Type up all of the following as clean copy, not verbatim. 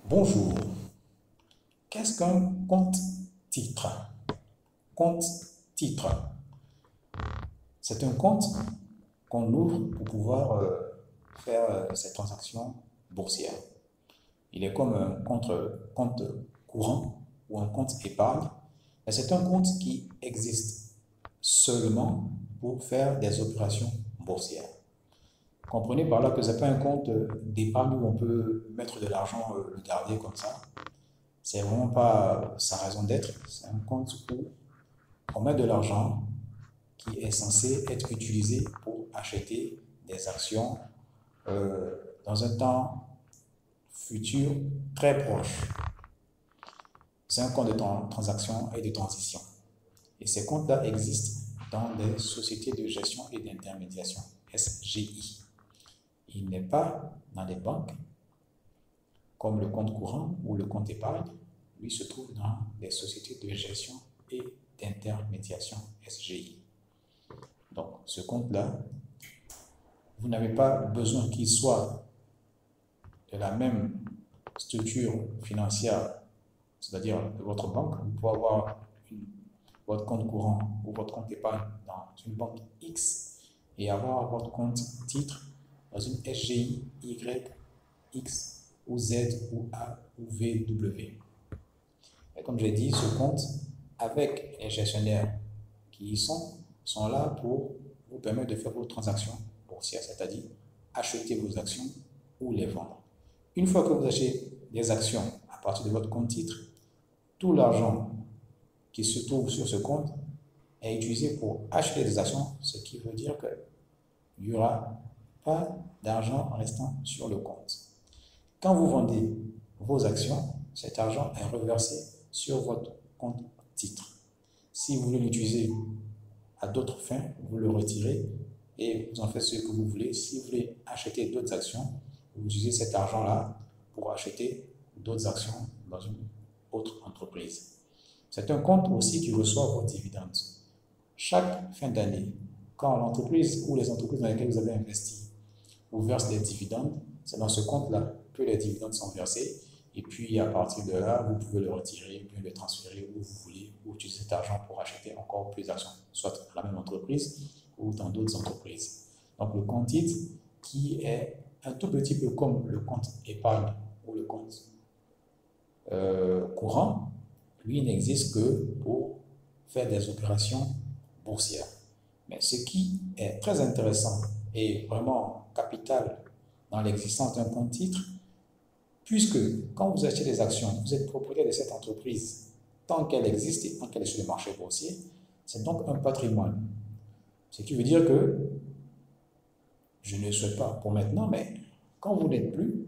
Bonjour, qu'est-ce qu'un compte-titre? Compte-titre, c'est un compte qu'on ouvre pour pouvoir faire ces transactions boursières. Il est comme un compte courant ou un compte épargne, mais c'est un compte qui existe seulement pour faire des opérations boursières. Comprenez par là que ce n'est pas un compte d'épargne où on peut mettre de l'argent, le garder comme ça. C'est vraiment pas sa raison d'être. C'est un compte où on met de l'argent qui est censé être utilisé pour acheter des actions dans un temps futur très proche. C'est un compte de transaction et de transition. Et ces comptes-là existent dans des sociétés de gestion et d'intermédiation, SGI. Il n'est pas dans les banques comme le compte courant ou le compte épargne. Lui se trouve dans les sociétés de gestion et d'intermédiation, SGI. Donc, ce compte-là, vous n'avez pas besoin qu'il soit de la même structure financière, c'est-à-dire de votre banque. Vous pouvez avoir votre compte courant ou votre compte épargne dans une banque X et avoir votre compte titre dans une SGI Y, X ou Z ou A ou V, W. Et comme j'ai dit, ce compte, avec les gestionnaires qui y sont là pour vous permettre de faire vos transactions boursières, c'est-à-dire acheter vos actions ou les vendre. Une fois que vous achetez des actions à partir de votre compte titre, tout l'argent qui se trouve sur ce compte est utilisé pour acheter des actions, ce qui veut dire qu'il n'y aura pas d'argent restant sur le compte. Quand vous vendez vos actions, cet argent est reversé sur votre compte titre. Si vous voulez l'utiliser à d'autres fins, vous le retirez et vous en faites ce que vous voulez. Si vous voulez acheter d'autres actions, vous utilisez cet argent-là pour acheter d'autres actions dans une autre entreprise. C'est un compte aussi qui reçoit vos dividendes. Chaque fin d'année, quand l'entreprise ou les entreprises dans lesquelles vous avez investi vous versent des dividendes, c'est dans ce compte-là que les dividendes sont versés. Et puis, à partir de là, vous pouvez le retirer, puis le transférer où vous voulez, ou utiliser cet argent pour acheter encore plus d'actions, soit dans la même entreprise ou dans d'autres entreprises. Donc, le compte titre, qui est un tout petit peu comme le compte épargne ou le compte courant, lui n'existe que pour faire des opérations boursières. Mais ce qui est très intéressant et vraiment capital dans l'existence d'un compte titre, puisque quand vous achetez des actions, vous êtes propriétaire de cette entreprise tant qu'elle existe et tant qu'elle est sur le marché boursier, c'est donc un patrimoine. Ce qui veut dire que, je ne le souhaite pas pour maintenant, mais quand vous n'êtes plus,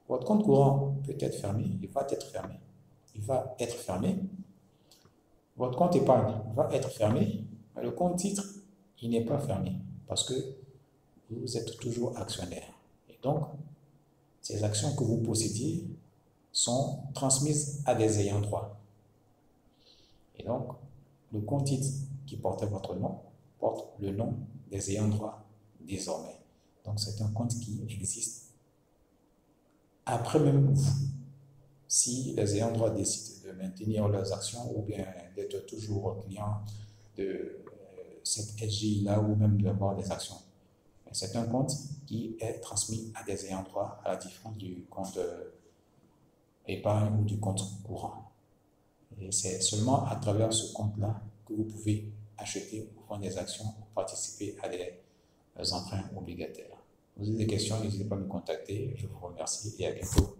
votre compte courant peut être fermé, il va être fermé, votre compte épargne va être fermé, mais le compte titre, il n'est pas fermé parce que vous êtes toujours actionnaire. Et donc, ces actions que vous possédiez sont transmises à des ayants droit. Et donc, le compte titre qui portait votre nom porte le nom des ayants droit désormais. Donc, c'est un compte qui existe après même vous. Si les ayants droit décident de maintenir leurs actions ou bien d'être toujours clients de cette SGI-là ou même d'avoir des actions. C'est un compte qui est transmis à des ayants droit à la différence du compte épargne ou du compte courant. Et c'est seulement à travers ce compte-là que vous pouvez acheter ou vendre des actions ou participer à des emprunts obligataires. Vous avez des questions, n'hésitez pas à me contacter. Je vous remercie et à bientôt.